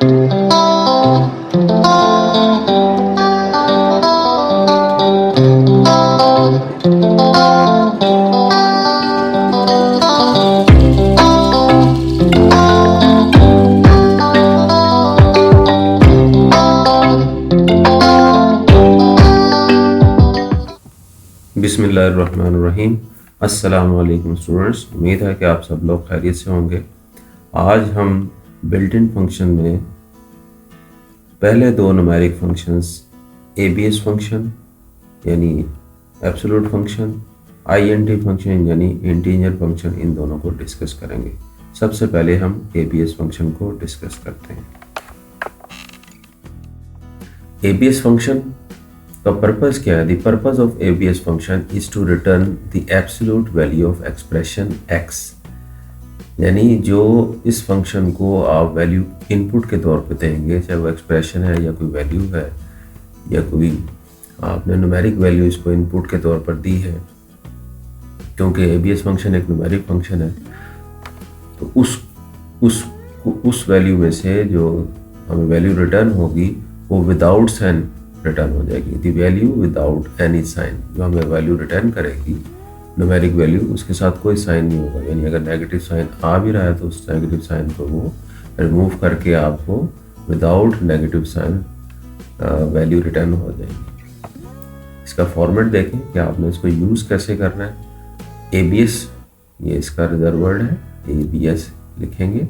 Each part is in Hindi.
बिस्मिल्लाहिर्रहमानिर्रहीम। अस्सलामु अलैकुम स्टूडेंट्स, उम्मीद है कि आप सब लोग खैरियत से होंगे। आज हम बिल्ट इन फंक्शन में पहले दो न्यूमेरिक फंक्शंस एबीएस फंक्शन यानी एब्सोल्यूट फंक्शन, आईएनटी फंक्शन यानी इंटीजर फंक्शन, इन दोनों को डिस्कस करेंगे। सबसे पहले हम एबीएस फंक्शन को डिस्कस करते हैं। एबीएस फंक्शन का पर्पस क्या है? The purpose of ABS function is to return the absolute value of expression x, यानी जो इस फंक्शन को आप वैल्यू इनपुट के तौर पे देंगे, चाहे वो एक्सप्रेशन है या कोई वैल्यू है या कोई आपने न्यूमेरिक वैल्यू इसको इनपुट के तौर पर दी है, क्योंकि एबीएस फंक्शन एक न्यूमेरिक फंक्शन है, तो उस वैल्यू में से जो हमें वैल्यू रिटर्न होगी वो विदाउट साइन रिटर्न हो जाएगी। The value without any sign, जो हमें वैल्यू रिटर्न करेगी न्यूमेरिक वैल्यू, उसके साथ कोई साइन नहीं होगा। यानी अगर नेगेटिव साइन आ भी रहा है तो उस नेगेटिव साइन को वो रिमूव करके आपको without negative sign value return हो जाएगी। इसका फॉर्मेट देखें कि आपने इसको यूज़ कैसे करना है। एबीएस ये इसका रिजर्व वर्ड है, एबीएस लिखेंगे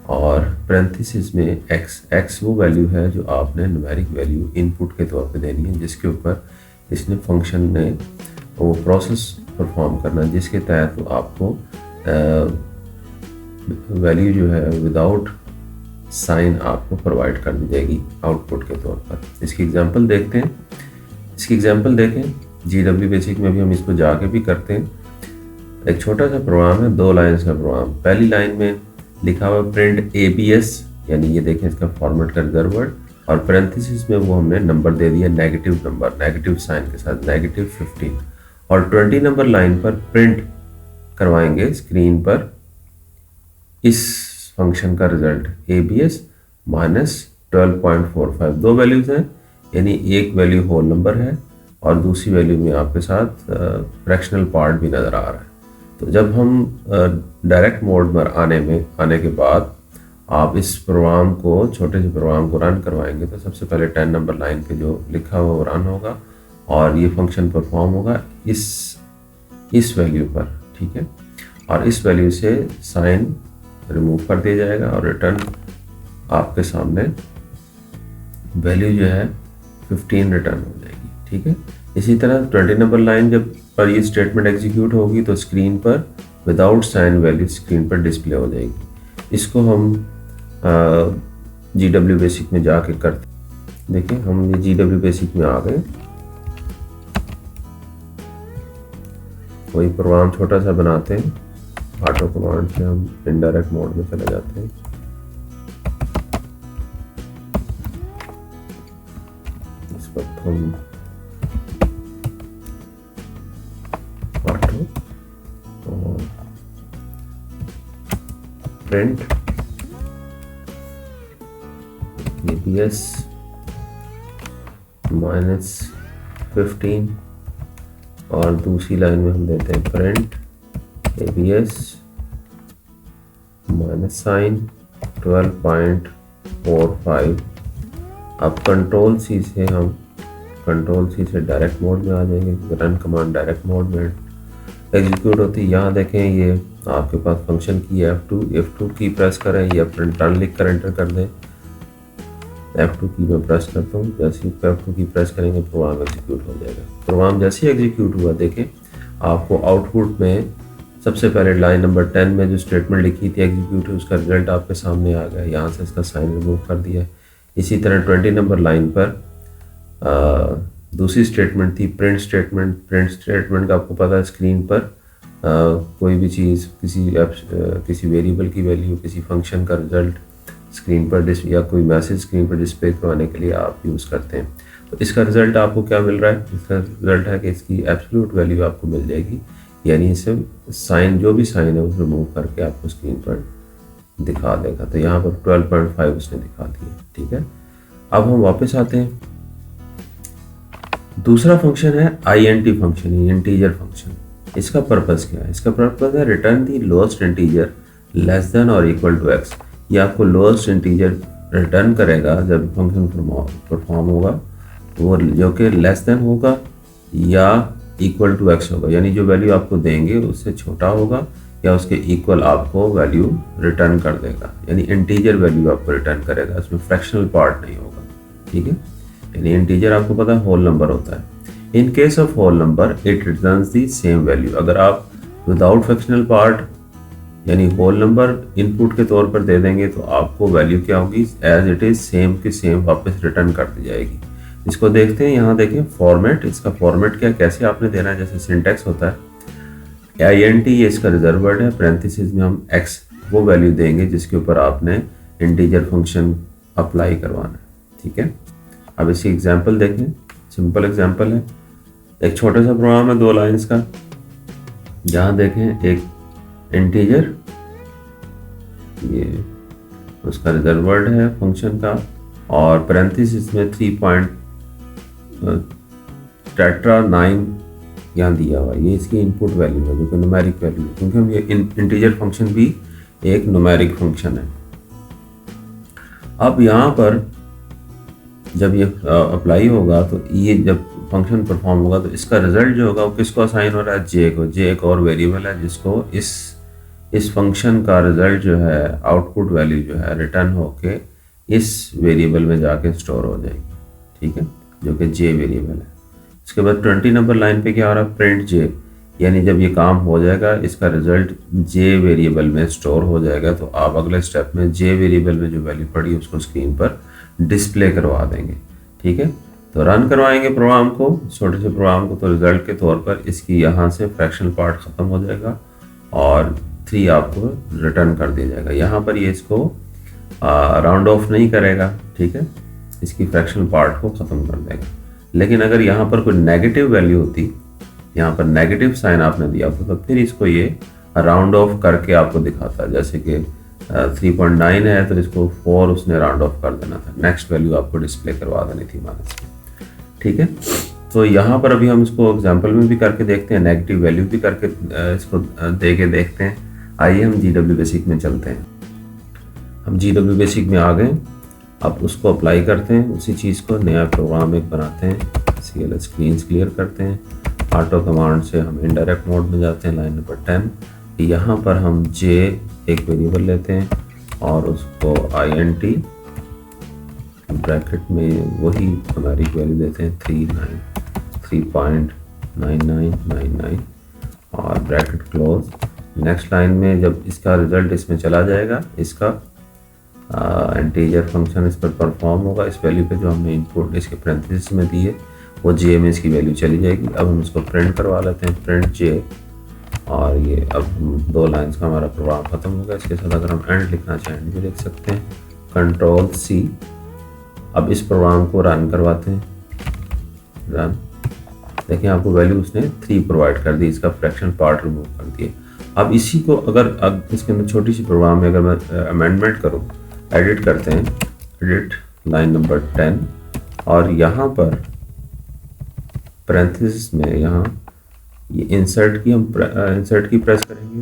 और पैरेंथेसिस में एक्स वो वैल्यू है जो आपने न्यूमेरिक वैल्यू इनपुट के तौर पे देनी है, जिसके ऊपर इसने फंक्शन ने वो प्रोसेस परफॉर्म करना है, जिसके तहत तो आपको वैल्यू जो है विदाउट साइन आपको प्रोवाइड कर दी जाएगी आउटपुट के तौर पर। इसकी एग्जांपल देखते हैं। इसकी एग्जांपल देखें, जीडब्ल्यू बेसिक में भी हम इसको जाके भी करते हैं। एक छोटा सा प्रोग्राम है, 2 लाइन्स का प्रोग्राम। पहली लाइन में लिखा हुआ प्रिंट एबीएस, यानी ये देखें इसका फॉर्मेट का रिजर्व वर्ड, और पैरेंथेसिस में वो हमने नंबर दे दिया नेगेटिव नंबर, नेगेटिव साइन के साथ, -15। और 20 नंबर लाइन पर प्रिंट करवाएंगे स्क्रीन पर इस फंक्शन का रिजल्ट एबीएस -12.45। दो वैल्यूज हैं, यानी एक वैल्यू होल नंबर है और दूसरी वैल्यू में आपके साथ फ्रैक्शनल पार्ट भी नज़र आ रहा है। तो जब हम डायरेक्ट मोड में आने के बाद आप इस प्रोग्राम को, छोटे से प्रोग्राम को रन करवाएंगे, तो सबसे पहले 10 नंबर लाइन पे जो लिखा हुआ वो रन होगा और ये फंक्शन परफॉर्म होगा इस वैल्यू पर, ठीक है। और इस वैल्यू से साइन रिमूव कर दिया जाएगा और रिटर्न आपके सामने वैल्यू जो है 15 रिटर्न हो जाएगी, ठीक है। इसी तरह 20 नंबर लाइन जब पर ये स्टेटमेंट एग्जीक्यूट होगी तो स्क्रीन पर विदाउट साइन वैल्यू स्क्रीन पर डिस्प्ले हो जाएगी। इसको हम जीडब्ल्यू बेसिक में जाके करते। देखिए हम ये जीडब्ल्यू बेसिक में आ गए। कोई प्रोग्राम छोटा सा बनाते हैं, ऑटो कमांड से हम इनडायरेक्ट मोड में चले जाते हैं। इस वक्त हम ऑटो और प्रिंट एबीएस -15 और दूसरी लाइन में हम देते हैं प्रिंट एबीएस -12.45। अब कंट्रोल सी से डायरेक्ट मोड में आ जाएंगे। रन कमांड डायरेक्ट मोड में एग्जीक्यूट होती है। यहाँ देखें ये आपके पास फंक्शन की F2 की प्रेस करें या प्रिंट रन लिख कर एंटर कर दें। F2 की मैं प्रेस करता हूँ, जैसे ही F2 की प्रेस करेंगे प्रोग्राम एग्जीक्यूट हो जाएगा। प्रोग्राम जैसे ही एग्जीक्यूट हुआ, देखें आपको आउटपुट में सबसे पहले लाइन नंबर 10 में जो स्टेटमेंट लिखी थी एग्जीक्यूट, उसका रिजल्ट आपके सामने आ गया। यहाँ से इसका साइन रिमूव कर दिया। इसी तरह 20 नंबर लाइन पर दूसरी स्टेटमेंट थी प्रिंट स्टेटमेंट। प्रिंट स्टेटमेंट का आपको पता है स्क्रीन पर कोई भी चीज़, किसी वेरिएबल की वैल्यू, किसी फंक्शन का रिजल्ट स्क्रीन पर या कोई मैसेज स्क्रीन पर डिस्प्ले करवाने के लिए आप यूज़ करते हैं। तो इसका रिजल्ट आपको क्या मिल रहा है? इसका रिजल्ट है कि इसकी एब्सोल्यूट वैल्यू आपको मिल जाएगी, यानी इसे साइन, जो भी साइन है उसे रिमूव करके आपको स्क्रीन पर दिखा देगा। तो यहाँ पर 12.5 उसने दिखा दिया, ठीक है। अब हम वापस आते हैं। दूसरा फंक्शन है INT फंक्शन, इंटीजर फंक्शन। इसका पर्पस क्या है? इसका पर्पस है return the lowest integer less than और इक्वल टू x। ये आपको लोएस्ट इंटीजर रिटर्न करेगा जब फंक्शन परफॉर्म होगा, वो जो कि लेस देन होगा या इक्वल टू x होगा, यानी जो वैल्यू आपको देंगे उससे छोटा होगा या उसके इक्वल आपको वैल्यू रिटर्न कर देगा, यानी इंटीजर वैल्यू आपको रिटर्न करेगा, इसमें फ्रैक्शनल पार्ट नहीं होगा, ठीक है। यानी इंटीजर आपको पता है होल नंबर होता है। In case of whole number it returns the same value. अगर आप विदाउट फ्रैक्शनल पार्ट यानी होल नंबर इनपुट के तौर पर दे देंगे तो आपको वैल्यू क्या होगी, एज इट इज सेम की सेम वापस रिटर्न कर दी जाएगी। इसको देखते हैं, यहाँ देखें फॉर्मेट। इसका फॉर्मेट क्या, कैसे आपने देना है, जैसे सिंटेक्स होता है INT, ये इसका रिजर्व वर्ड है, पैरेंथेसिस में हम x वो वैल्यू देंगे जिसके ऊपर आपने इंटीजर फंक्शन अप्लाई करवाना है, ठीक है। अब इसकी एग्जांपल देखें, सिंपल एग्जांपल है, एक छोटा सा प्रोग्राम है 2 लाइंस का। जहाँ देखें एक इंटीजर, ये उसका रिजर्व वर्ड है फंक्शन का, और पैरेंथेसिस में 3.9 यहाँ दिया हुआ है, ये इसकी इनपुट वैल्यू है जो कि न्यूमेरिक वैल्यू है, क्योंकि हम ये इंटीजर फंक्शन भी एक न्यूमेरिक फंक्शन है। अब यहाँ पर जब ये अप्लाई होगा तो ये जब फंक्शन परफॉर्म होगा तो इसका रिजल्ट जो होगा वो किसको असाइन हो रहा है, जे को। जे एक और वेरिएबल है जिसको इस फंक्शन का रिजल्ट जो है, आउटपुट वैल्यू जो है रिटर्न होके इस वेरिएबल में जाके स्टोर हो जाएगी, ठीक है, जो कि जे वेरिएबल है। इसके बाद 20 नंबर लाइन पे क्या हो रहा है, प्रिंट जे, यानी जब ये काम हो जाएगा इसका रिजल्ट जे वेरिएबल में स्टोर हो जाएगा, तो आप अगले स्टेप में जे वेरिएबल में जो वैल्यू पड़ी उसको स्क्रीन पर डिस्प्ले करवा देंगे, ठीक है। तो रन करवाएंगे प्रोग्राम को, छोटे से प्रोग्राम को, तो रिजल्ट के तौर पर इसकी यहाँ से फ्रैक्शनल पार्ट ख़त्म हो जाएगा और 3 आपको रिटर्न कर दिया जाएगा। यहाँ पर ये इसको राउंड ऑफ नहीं करेगा, ठीक है, इसकी फ्रैक्शनल पार्ट को ख़त्म कर देगा। लेकिन अगर यहाँ पर कोई नेगेटिव वैल्यू होती, यहाँ पर नेगेटिव साइन आपने दिया होता, तो फिर इसको ये राउंड ऑफ करके आपको दिखाता है। जैसे कि 3.9 है तो इसको 4 उसने राउंड ऑफ कर देना था, नेक्स्ट वैल्यू आपको डिस्प्ले करवा देनी थी माइनस में, ठीक है। तो यहाँ पर अभी हम इसको एग्जाम्पल में भी करके देखते हैं, नेगेटिव वैल्यू भी करके इसको दे के देखते हैं। आइए हम GW बेसिक में चलते हैं। हम GW बेसिक में आ गए, अब उसको अप्लाई करते हैं, उसी चीज़ को नया प्रोग्राम एक बनाते हैं। CLS स्क्रीन क्लियर करते हैं, ऑटो कमांड से हम इनडायरेक्ट मोड में जाते हैं, लाइन नंबर 10। यहाँ पर हम J एक वेरिएबल लेते हैं और उसको INT ब्रैकेट में वही हमारी वैल्यू देते हैं 3.9999 और ब्रैकेट क्लोज। नेक्स्ट लाइन में जब इसका रिजल्ट इसमें चला जाएगा, इसका इंटीजर फंक्शन इस पर परफॉर्म होगा, इस वैल्यू पे जो हमने इनपुट इसके पैरेंथेसिस में दी है वो जे में इसकी वैल्यू चली जाएगी। अब हम इसको प्रिंट करवा लेते हैं, प्रिंट जे, और ये अब 2 लाइंस का हमारा प्रोग्राम ख़त्म हो गया। इसके साथ अगर हम एंड लिखना चाहें एंड भी लिख सकते हैं, Ctrl+C। अब इस प्रोग्राम को रन करवाते हैं, रन। देखिए आपको वैल्यू उसने 3 प्रोवाइड कर दी, इसका फ्रैक्शन पार्ट रिमूव कर दिए। अब इसी को अगर अब इसके अंदर छोटी सी प्रोग्राम में अगर मैं अमेंडमेंट करूँ, एडिट करते हैं, एडिट लाइन नंबर 10, और यहाँ पर पैरेंथेसिस में यहाँ ये इंसर्ट की हम इंसर्ट की प्रेस करेंगे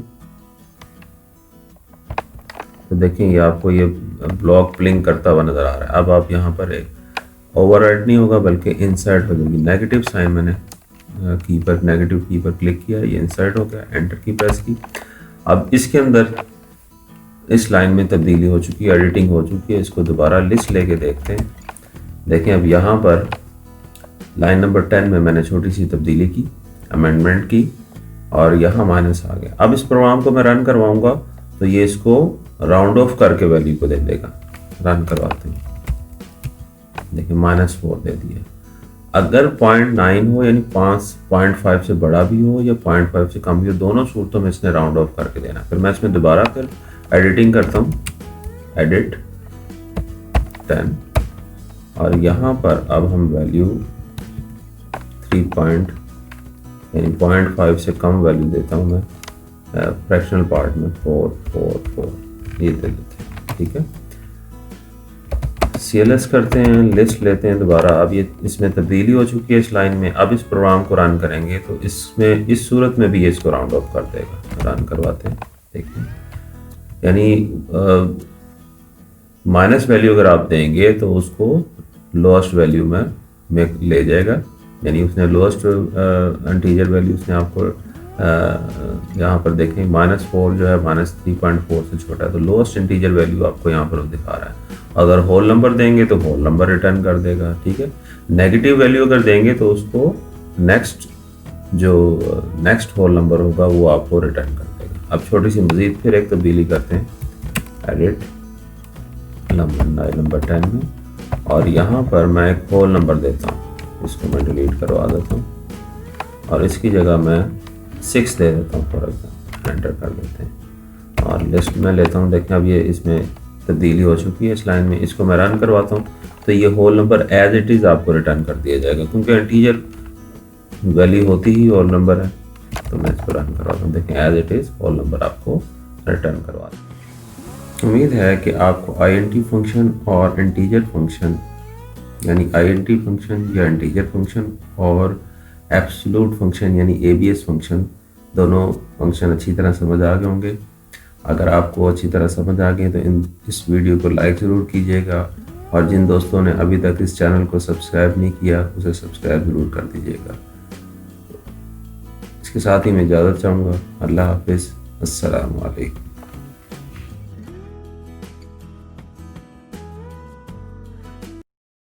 तो देखें ये आपको ये ब्लॉक ब्लिंक करता हुआ नज़र आ रहा है। अब आप यहाँ पर एक ओवरराइट नहीं होगा बल्कि इंसर्ट हो जाएगी। नेगेटिव साइन मैंने नेगेटिव की पर क्लिक किया, ये इंसर्ट हो गया, एंटर की प्रेस की। अब इसके अंदर इस लाइन में तब्दीली हो चुकी है, एडिटिंग हो चुकी है। इसको दोबारा लिस्ट लेके देखते हैं। देखें अब यहाँ पर लाइन नंबर 10 में मैंने छोटी सी तब्दीली की, अमेंडमेंट की, और यहाँ माइनस आ गया। अब इस प्रोग्राम को मैं रन करवाऊंगा तो ये इसको राउंड ऑफ करके वैल्यू को दे देगा। रन करवाते हैं, देखिए -4 दे दिया। अगर 0.9 हो यानी 5.5 से बड़ा भी हो या 0.5 से कम भी हो, दोनों सूरतों में इसने राउंड ऑफ करके देना। फिर मैं इसमें दोबारा फिर एडिटिंग करता हूँ, एडिट 10, और यहाँ पर अब हम वैल्यू 0.5 से कम वैल्यू देता हूँ मैं फ्रैक्शनल पार्ट में 444। ये दे देते हैं, ठीक है। CLS करते हैं, लिस्ट लेते हैं दोबारा। अब ये इसमें तब्दीली हो चुकी है इस लाइन में। अब इस प्रोग्राम को रन करेंगे तो इसमें इस सूरत में भी ये इसको राउंड ऑफ कर देगा। रन करवाते हैं, देखिए, यानी माइनस वैल्यू अगर आप देंगे तो उसको लोएस्ट वैल्यू में ले जाएगा। यानी उसने लोएस्ट इंटीजर वैल्यू उसने आपको यहाँ पर देखें -4 जो है -3.4 से छोटा है, तो लोएस्ट इंटीजर वैल्यू आपको यहाँ पर दिखा रहा है। अगर होल नंबर देंगे तो होल नंबर रिटर्न कर देगा, ठीक है। नेगेटिव वैल्यू अगर देंगे तो उसको नेक्स्ट होल नंबर होगा वो आपको रिटर्न कर देगा। अब छोटी सी मजीद फिर एक तब्दीली करते हैं, एडिट नंबर 10 में, और यहाँ पर मैं एक होल नंबर देता हूँ। इसको मैं डिलीट करवा देता हूँ और इसकी जगह मैं 6 दे देता हूँ फॉर एग्जाम्पल। एंटर कर देते हैं और लिस्ट में लेता हूँ। देखें अब ये इसमें तब्दीली हो चुकी है इस लाइन में। इसको मैं रन करवाता हूँ तो ये whole number as it is आपको रिटर्न कर दिया जाएगा, क्योंकि इंटीजर वैल्यू होती ही होल नंबर है। तो मैं इसको रन करवाता हूँ, देखें as it is whole number आपको रिटर्न करवा दें। उम्मीद है कि आपको INT फंक्शन और इंटीजर फंक्शन, यानी INT फंक्शन या इंटीजर फंक्शन और एब्सोल्यूट फंक्शन यानी ABS फंक्शन, दोनों फंक्शन अच्छी तरह समझ आ गए होंगे। अगर आपको अच्छी तरह समझ आ गए तो इस वीडियो को लाइक ज़रूर कीजिएगा, और जिन दोस्तों ने अभी तक इस चैनल को सब्सक्राइब नहीं किया उसे सब्सक्राइब ज़रूर कर दीजिएगा। इसके साथ ही मैं इजाज़त चाहूँगा। अल्लाह हाफिज़, अस्सलामु अलैकुम।